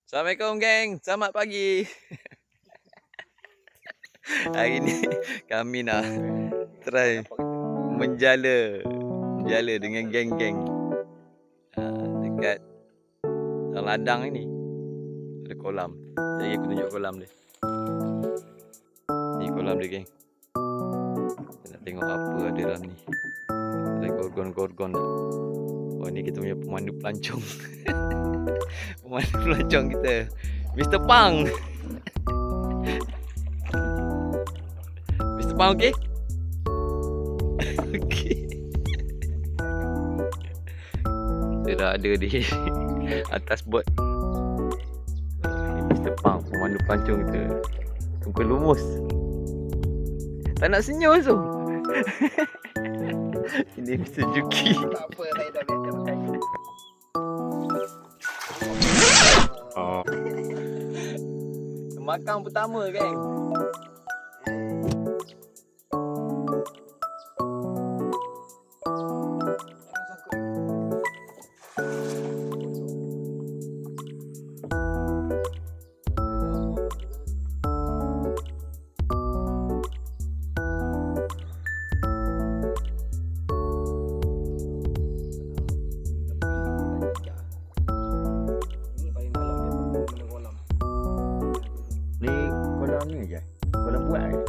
Assalamualaikum geng, selamat pagi. Hari ni kami nak try menjala dengan geng-geng dekat dalam ladang ni. Ada kolam. Jadi aku tunjuk kolam dia. Ni kolam dia geng. Kita nak tengok apa ada dalam ni. Ada gorgon-gorgon. Oh ni kita punya pemandu pelancong. Pemandu pelancong kita, Mr. Pang. Mr. Pang okey? Okey. Kita dah ada di atas bot. Ini Mr. Pang, pemandu pelancong kita. Muka lumus. Tak nak senyum tu. Ini Mr. Juki. Tak apa, saya dah biasa percaya. Oh. Makan pertama geng. Ni kolam ni je. Kolam buat je.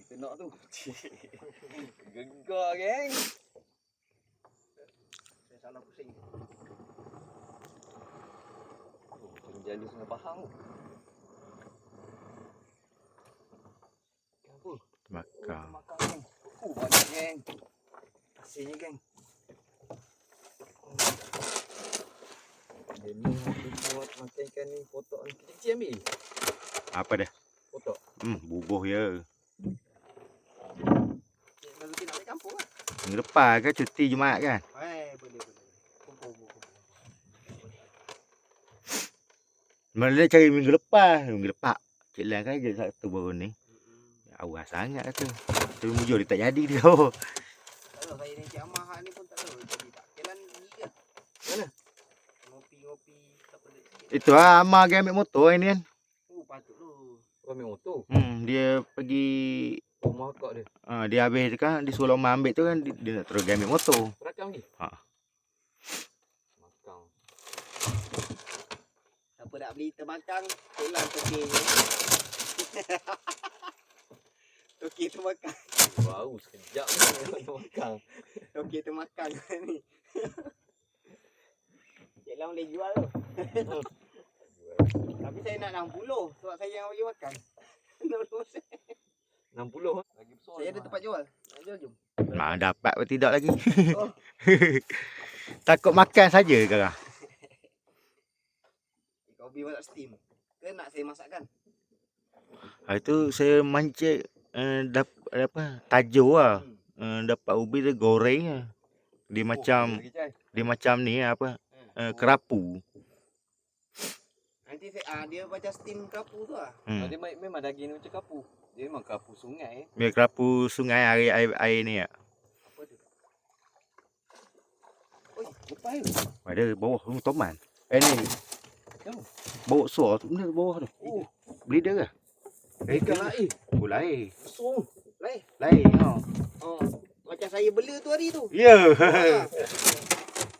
Kita nak tu. Gegar geng. Saya salah pusing. Macam jalur Sungai Pahang tu. Apa? Makan. Makan geng. Banyak geng. Asyiknya geng. Dia ni aku buat makan ikan ni potok ni kecil-kecil ambil. Apa dia? Potok. Bubuh je. Cik Nazuki nak balik kampung lah. Minggu depan ke cuti Jumaat kan? Boleh. Kumpul. Mana cari minggu lepas. Minggu depan. Cik Lan kan jadi satu baru ni. Awal sangat kata. Tapi mujur dia tak jadi dia. Tak tahu saya ni Cik Amah ni pun tak tahu. Jadi tak jalan gigi ke? Mana? Ngopi tak pelik sikit. Itu lah Amar dia ambil motor ni kan. Patut tu. Kau ambil motor. Dia pergi. Rumah kak dia. Dia habis tu kan. Dia suruh Amar ambil tu kan. Dia nak terus dia ambil motor. Perakam ni? Ha. Makang. Siapa nak beli terbakang? Tolong toki je. Toki terbakang. Bau sekejap ni makang. Toki termakan ni. Cik Lam boleh jual tu. Tapi saya nak 60 sebab saya yang bagi makan. 60%. 60 lagi besar. Saya ada tempat jual. Nak jual jom. Dapat atau tidak lagi. Oh. Takut makan saja sekarang. Kau beli masak steam. Ke nak saya masakkan? Hari tu saya mancing dapat apa? Tajuk lah. Dapat ubi dia goreng lah. Dia macam ni apa? Kerapu. Nanti saya dia macam steam kerapu tu lah. Dia memang daging ni macam kapu. Dia memang kapu sungai. Dia kerapu sungai air ni ya. Apa tu? Oi, lepas tu. Ada bawah toman. Ni. Bawa suar tu benda bawah tu. Beli dia ke? Ikan lain. Lain. Besar. Lain. Lain ha. Oh, macam saya bela tu hari tu. Ya.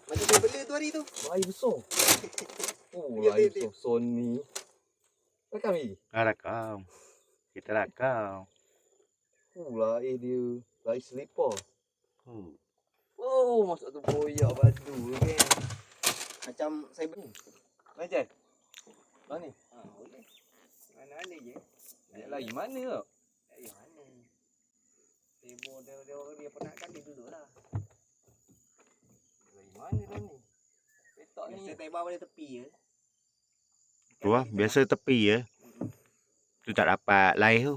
Macam saya bela tu hari tu. Air besar. Ya, Air dia. besar Sony. Rakam ni. Rakam. Kita rakam. Air dia. Air selipar. Hmm. Oh, masak tu boyak badu kan. Macam saya Macam? Lah ni. boleh. Mana-mana je. Nak lagi mana tak? Dari mana? Tebo dia penatkan dia duduk lah. Dari mana dah ni? Petak ni. Biasa tebo pada tepi je. Tu lah, biasa tepi ya. Tu tak dapat laih tu.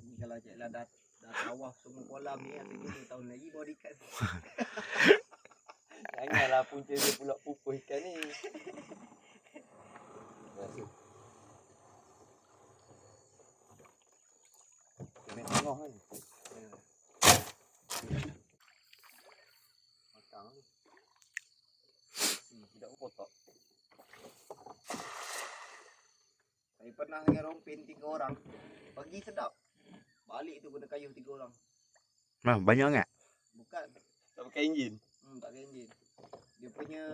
Ni kalau Cik Lah dah tawaf semua kolam ni, ada 2 tahun lagi baru ikan. Janganlah punca dia pula pupuh ikan ni. Biasa. Kena tengah kan. Matang ni. Tidak berpotok. Saya pernah dengan rompin 3 orang. Pagi sedap. Balik tu kena kayuh 3 orang. Nah, banyak enggak? Bukan. Tak pakai enjin. Tak ada enjin. Dia punya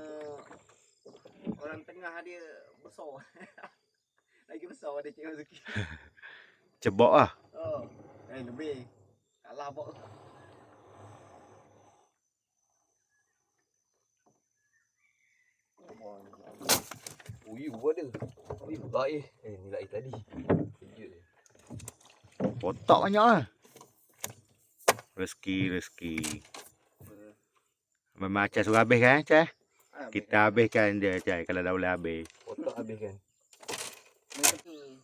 orang tengah dia besar. Lagi besar ada Cik Mazuki. Cebok lah. Oh, lebih. Kalah bok. Uyu ada. Uyu laih. Ni laih tadi. Kejut je. Potok banyak lah. Rezeki. Memang Acah suruh habis kan, Acah? Kita habiskan dia, Acah, kalau dah boleh habis. Potok habis kan.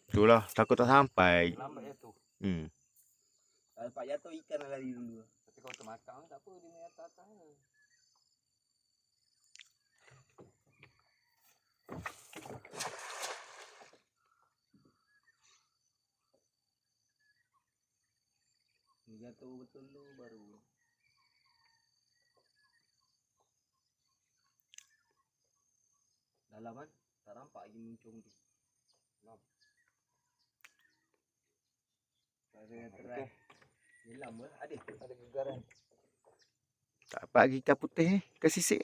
Itulah, takut tak sampai. Lambat je tu. Kalau Pak jatuh ikan dah lari dulu. Tapi kalau termakan tak apa, dia main atas-atas je. Ni jatuh betul dulu baru. Dalam kan? Tak nampak lagi muncung tu. Dalam. Saya try. Dalam ke? Ada gegaran. Tak dapat lagi ikan putih ikan sisik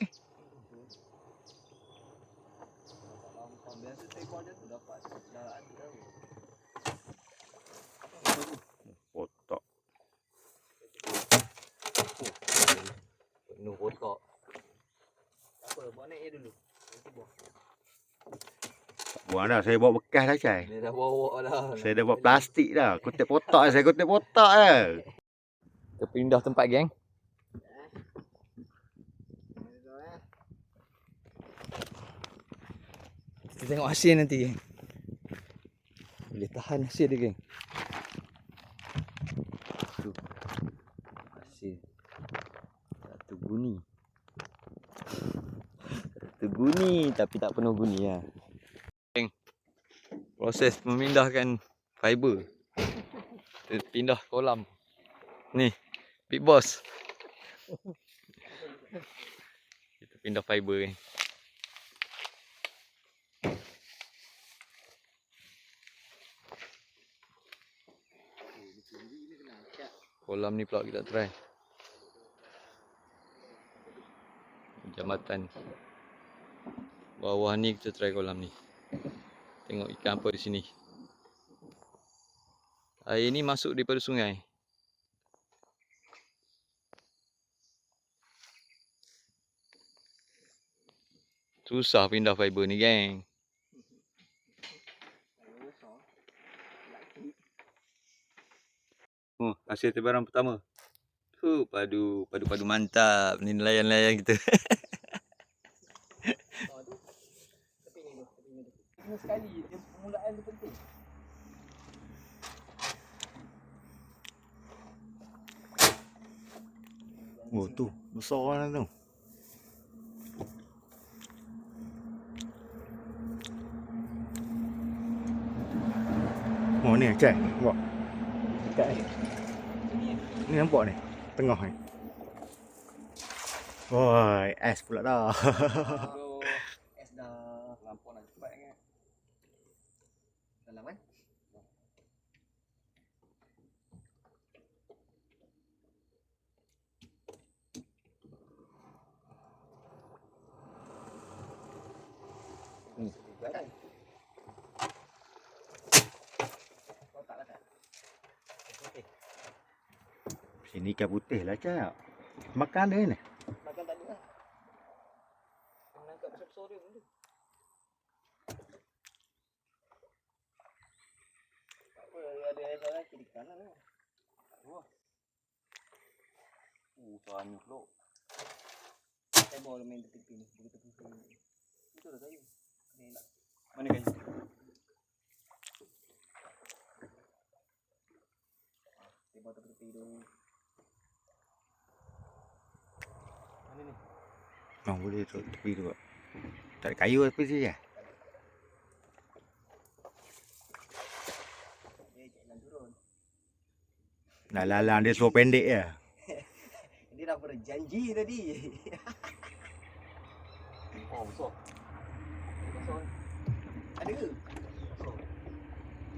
Biasa tembak je tu dapat. Dah ada tahu. Potok. Penuh potok. Tak apa, buat naik je dulu. Nanti buang. Buang dah, saya bawa bekas dah, Acah. Dia dah bawa dah. Saya dah buat plastik dah. Kutip potok saya kutip potok je. Kita pindah tempat, geng. Kita tengok hasil nanti, geng. Boleh tahan hasil dia, geng. Tu. Hasil. Satu guni. Satu guni tapi tak penuh guni lah. Geng. Proses memindahkan fiber. Kita pindah kolam. Ni. Big Boss. Kita pindah fiber, geng. Kolam ni pula kita try. Jambatan. Bawah ni kita try kolam ni. Tengok ikan apa di sini. Air ni masuk daripada sungai. Susah pindah fiber ni, geng. Oh, hasil tebaran pertama. Padu mantap. Ni nelayan-nelayan kita. Ini sekali dia permulaan tu penting. Oh tu, besar orang tu. Oh ni Acah, nampak. Dekat ni. Ni nampak ni, tengah ni. Woi, ais pula dah. Es dah Lampau nak cepat kan. dalam kan? Kan? Kau tak lah tak? Okey. Sini ikan putih lah, Acah. Makan dia ni. Makan tak ada lah. Tangkap besar-besar dia benda. Tak apa, ada air sana kiri kanan lah. Wah. Banyak pula. Saya bawa main tepi ni. Tepi ni. Itu dah kayu. Ni nak. Mana kayu? Saya bawa tepi dulu. Mana ni? Oh, boleh tu tepi tu. Pak. Tak ada kayu tepi sini ya? Jangan turun. Nak lalang dia suruh pendek ya. Dia dah berjanji tadi. Oh, besar. Besar. Ada ke?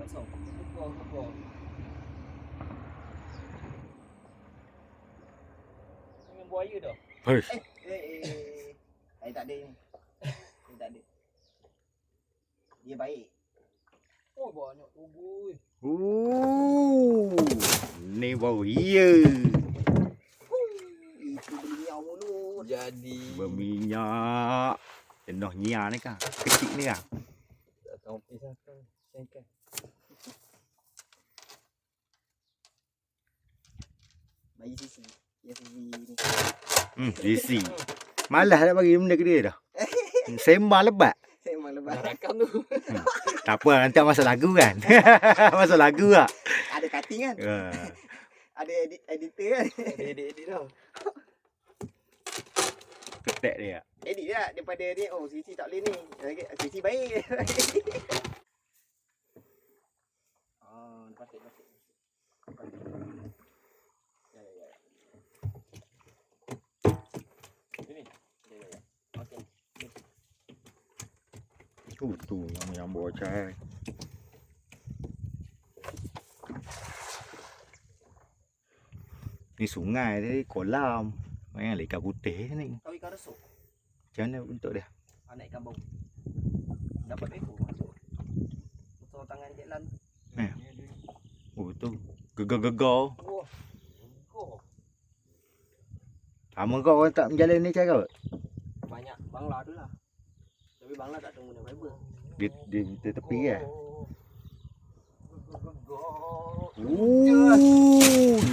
Besar. Tak besar. Besar. Dengan buaya dah. Hei. Tak ada ni. Tak ada. Dia baik. Oh, banyak tu boy. Ni bau iya. Itu berminyak mulut. Jadi. Berminyak. Jenuh nyia ni kan. Kecil ni kan. Tak tahu pisah kan. Sengkan. Bagi sisi. Ya sisi ni. Isi. Malas nak bagi benda ke dia dah. Sembang lebat. Saya memang lebat. Rakam tu. Tak apa, nanti masuk lagu kan. Masuk lagu tak? Ada cutting kan? Ada editor kan? Edit tau. Ketek dia. Edit lah daripada dia. Oh, sisi tak boleh ni. Sisi baik. Oh, lepas. Ya. Sini. Ya. Okey. Tu yang bawa cai. Ni sungai tadi, kolam. Main ikan putih ni. Tahu ikan resuk? Macam mana bentuk dia? Anak ikan bau. Dapat ekor masuk. Besar tangan jalan. Oh tu. Gegar-gegar. Wah. Oh. Sama kau orang tak menjalani ni cai kau? Banyak bangla tu lah. Tapi bangla tak tahu guna fiber. Di tepi kan?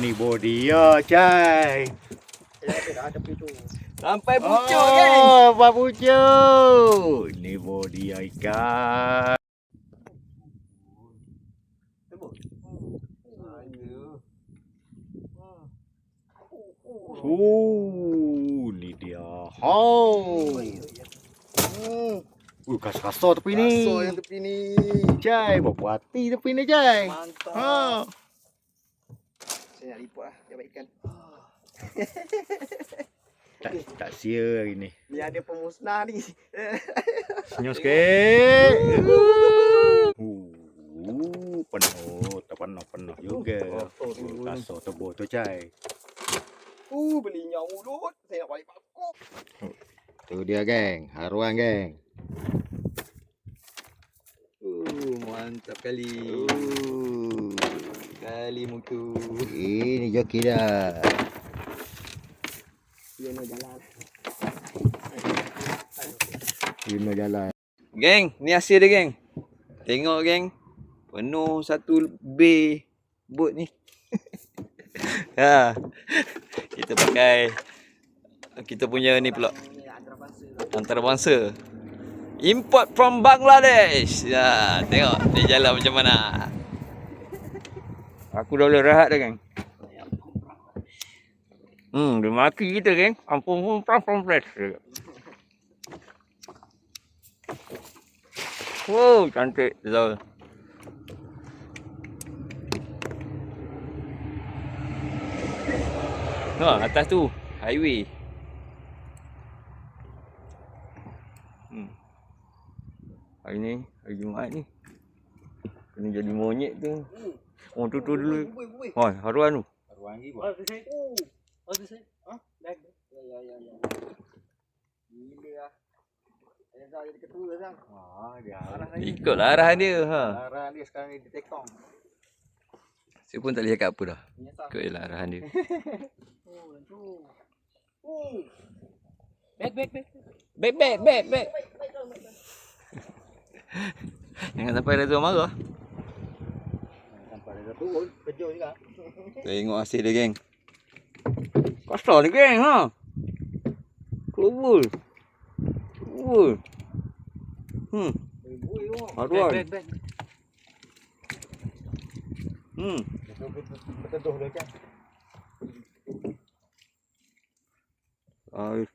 Ni body ya cai. Dah tepi tu. Sampai pucuk kan. Oh, Pak pucuk. Ni body ya ikan. Tebuk. Ni dia. Kasar-kasar tepi ni. Kasar yang tepi ni. Cai, berapa hati tepi ni cai. Mantap. Saya nak lipat lah. Dia baikkan. Tak sia hari ni. Ni ada pemusnah ni. Senyum sikit. Penuh juga. Kasar tebuk tu cai. Belinya mulut. Saya nak balik pakuk. Tu dia geng, haruan geng. Mantap kali. Kali mutu. Ini joki dah. Dia nak jalan. Ini jalan. Geng, ni hasil dia geng. Tengok geng. Penuh satu bay bot ni. Ha. Kita pakai kita punya ni pula. Antarabangsa. Import from Bangladesh. Ya, tengok dia jalan macam mana. Aku dah boleh rehat dah geng. Dia maki kita geng. Ampun fresh. Wow, cantik Zul. Atas tu highway. Hari ni, hari Jumaat ni. Kena jadi monyet tu. Oh, tu dulu. Oh, haruan tu. Haruan lagi Oh, tu saya. Dah. Ya. Gila lah. Zah jadi ketua Zah. Dia Ikutlah arahan dia. arah dia sekarang ni di Tekong. Saya pun tak boleh cakap apa dah. Menyesal. Ikut je lah arahan dia. Tu. Baik. Jangan sampai Reza marah. Sampai dah turun, kejut juga. Tengok hasil dia, geng. Kasar ni, geng, ha. Keluar. Aduan. Betul dah kan. Ai,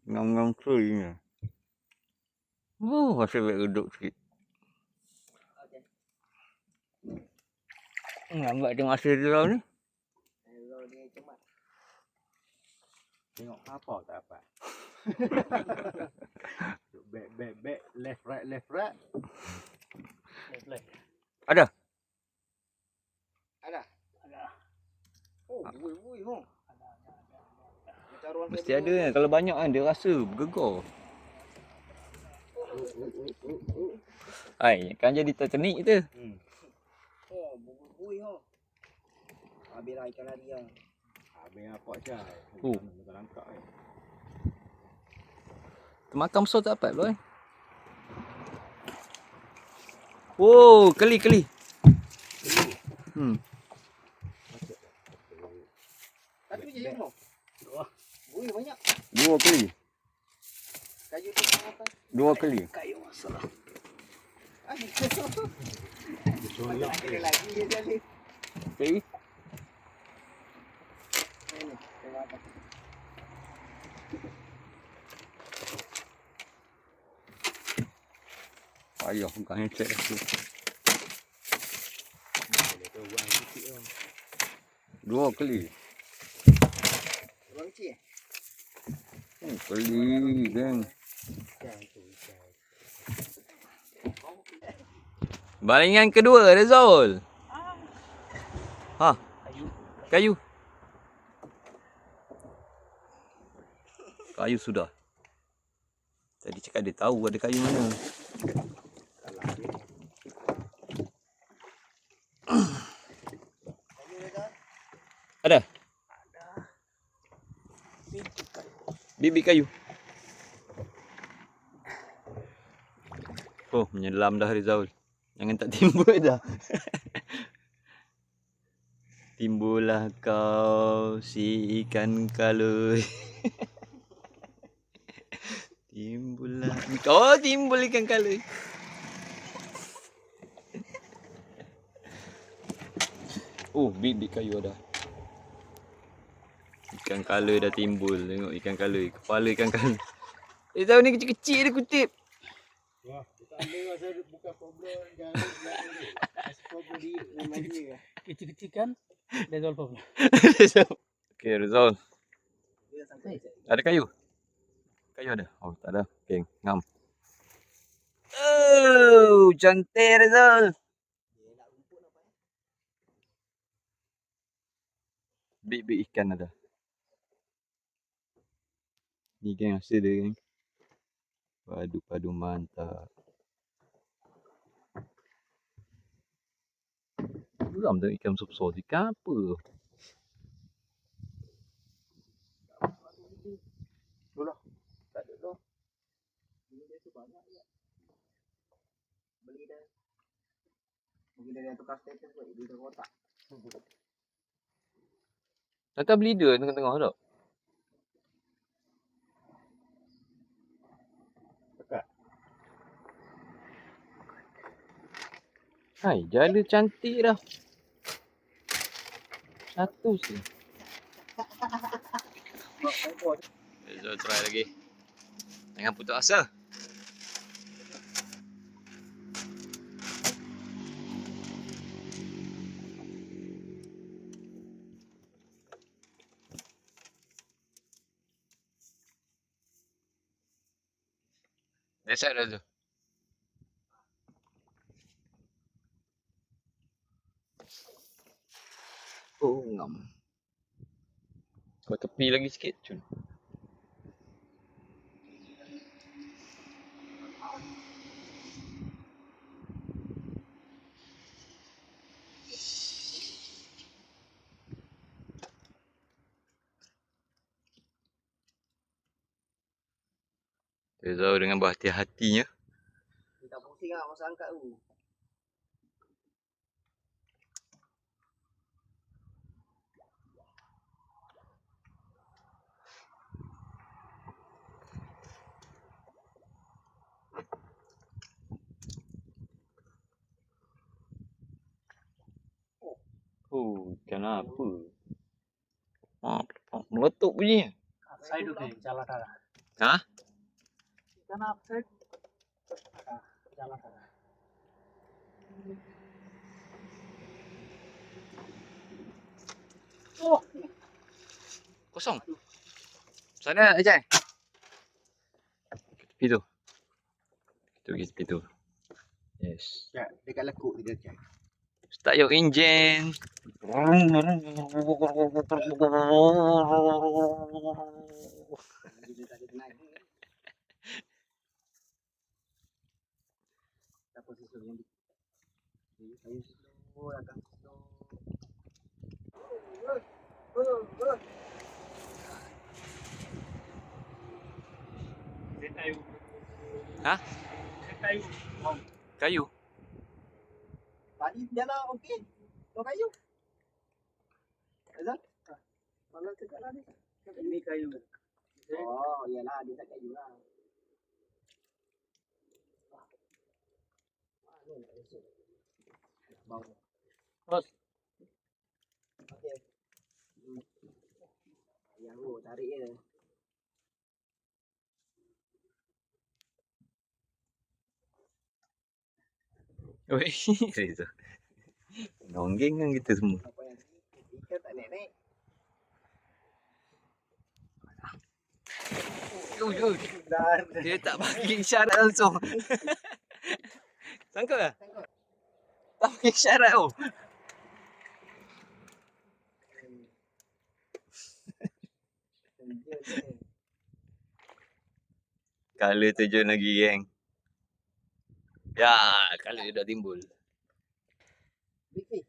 ngam-ngam kering. Hasil baik reduk sikit. Lambat tengok hasil dia lah ni. Kalau dia cemat. Tengok apa tak dapat. Back, left right. Ada? Ada. Oh, wui ho. Mesti ada kan. Kalau banyak kan dia rasa bergegar. Ai, kan jadi tertenik tu. Oh, bui ho. Habis lah ikan lari lah. Habis apa cai. Oh. Betul langkah eh. Termakan besar tak dapat pula. Oh, keli. Satu je yang mau. Bui banyak. 2 keli. Kayu tu apa? 2 keli. Kayu masalah. Ada lagi dia jadi. Keli. Ini, tengok apa. Payah bukan headset aku. 2 keli. Orang kecil. Keli, geng. Balingan kedua, Rezul. Ha. Kayu. Kayu sudah. Tadi cakap dia tahu ada kayu mana. Ada? Bibit kayu. Oh, menyelam dah Rizal. Jangan tak timbul dah. Timbullah kau si ikan kalui. Timbullah kau timbul ikan kalui. Oh, bibit kayu ada. Ikan kalui dah timbul. Tengok ikan kalui. Kepala ikan kalui. Tahu ni kecil-kecil dia kutip. Wah, kita ambil masa bukan problem jangan kasih problem dia memang dia. Kecil-kecil kan resolve problem. Okey, Rizal. Ada kayu? Kayu ada? Oh, tak ada. Okey, ngam. Oh, cantik Rizal. Bibit ikan ada. Ni geng hasil dia, geng. Padu mantap. Geram tengok ikan besar-besar. Ikan apa? Dulu. Tak ada dah. Ini dia tu banyak je. Beli dah. Mungkin dari yang tukar status buat beli dah kotak. Takkan beli dia tengah-tengah tak? Dekat. Hai, jala cantik dah. Satu je. Jom try lagi. Jangan putus asa. That's it, Razu. Oh, ngam. Kau tepi lagi sikit, Cun. Rizal dengan berhati-hatinya. Dia tak pusing lah masa angkat tu. Ikan apa? Meletup bunyinya. Upside uke jala tara. Ha? Ikan upside. Jala tara. Oh, Kosong. Sana Ajay. Tepi tu. Kita pergi tepi tu. Yes. Ya, dekat lekuk dia cak. Start your engine. Dia tak ada naik. Tak posisi yang di. Kayu slow, akan slow. kayu. Hah? Kayu. Kayu. Tadi jalan okey. Kau kayu. Azal? Mana tu jalan ni? Ini kayu. Oh, iyalah dia tak kayu lah. Bau. Terus Okey. Yang tu tarik je. Oi, Rizal. Nonggeng kan kita semua. Apa yang ikan tak naik-naik. Dah. Dia tak bagi isyarat langsung. Sangkut lah? Tak bagi isyarat tu. Color terjun lagi, geng. Ya, color dia dah timbul. Bikin.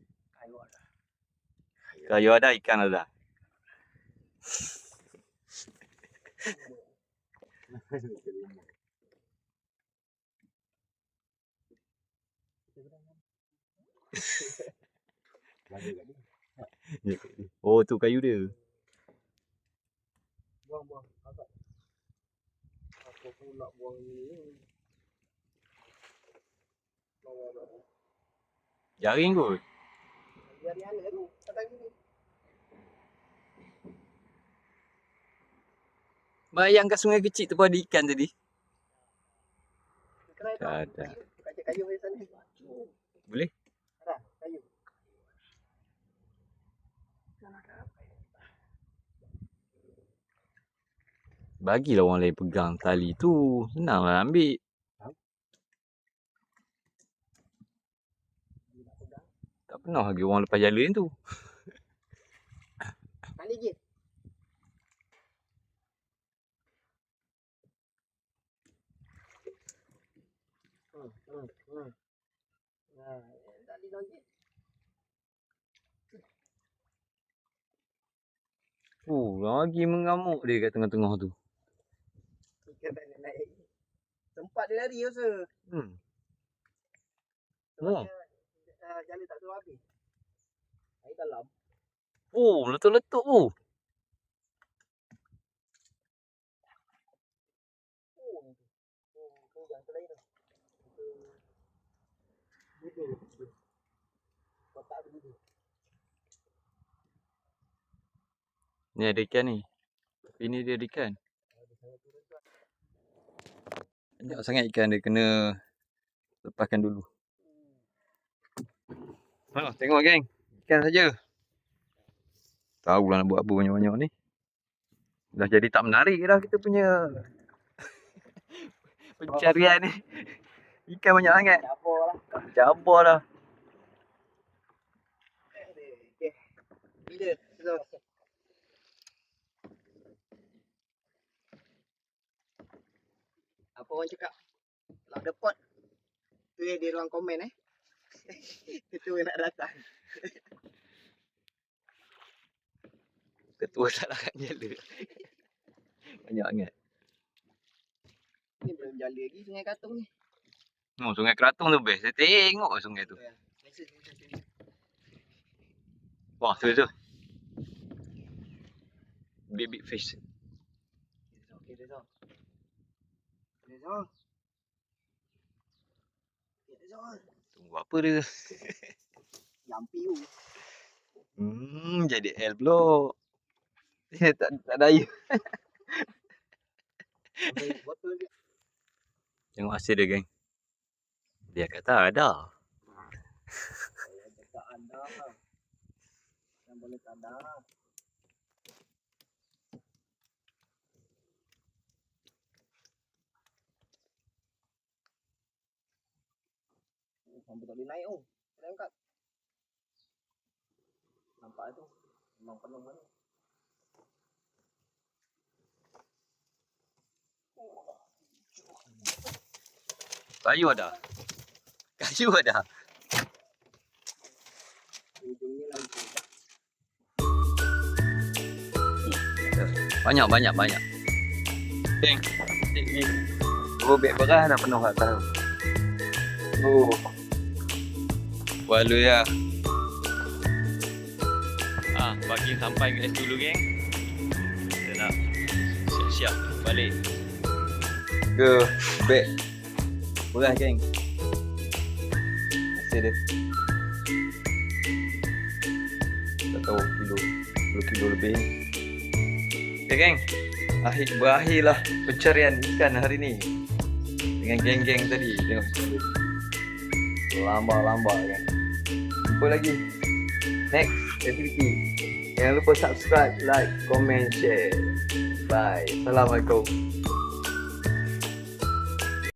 Kayu ada, ikan ada. Oh, tu kayu dia. Buang-buang. Agak. Apa pula buang ni? Jaring kot. Biar ni ada tu. Kata gini. Bayang kat sungai kecil tu pun ada ikan tadi. Kerai tu. Tak ada. Kaca kayu di sana. Boleh? Ada kayu. Bagilah orang lain pegang tali tu. Senanglah ambil. Tak pernah lagi orang lepas jalan tu. Tali je. Nah, tali lagi. Lagi mengamuk dia kat tengah-tengah tu. Ikan tak naik. Tempat dia lari rasa. Oh. Jalan tak suruh habis. Air dalam. Oh, letup-letup tu. Tu yang tu lain tu. Budu. Kotak budu. Ni ada ikan ni. Tapi ni dia ada ikan. Banyak sangat ikan dia, kena lepaskan dulu. Ha, tengok geng. Ikan saja. Tahulah nak buat apa banyak-banyak ni. Dah jadi tak menarik dah kita punya pencarian ni. Ikan banyak sangat. Cabar lah. Cabar dah. Okay. Bila? Terus. Apa orang cakap? Kalau ada pot, tu yang di ruang komen Itu yang nak datang. Ketua tak larat jala. Banyak sangat. Ni belum jali lagi Sungai Katung ni. Oh, Sungai Keratung tu best. Saya tengok sungai tu. Next sini. Wah, tu. Big fish. Okey, Reza. Reza. Tunggu apa dia? Jampi tu. Jadi L pula. tak daya. Botol dia. Tengok hasil dia, geng. Dia kata ada. Tak ada. Yang boleh tak ada. Sampai tak boleh naik tu. Kena angkat. Nampak tu. Memang penuh mana. Kayu ada. Kayu ada. Ujungnya lagi. Banyak. Geng. Beg beras dah penuh kat tahu. Oh. Walu ya. Pagi sampai ke dulu, geng. Kita nak siap-siap balik ke beg beras, geng. Hasil dia. Tak tahu kilo 10 kilo lebih. Okay, geng. Berakhirlah pencarian ikan hari ni dengan geng-geng tadi. Tengok lamba-lamba, geng. Jumpa lagi next activity. Jangan lupa subscribe, like, comment, share. Bye. Assalamualaikum.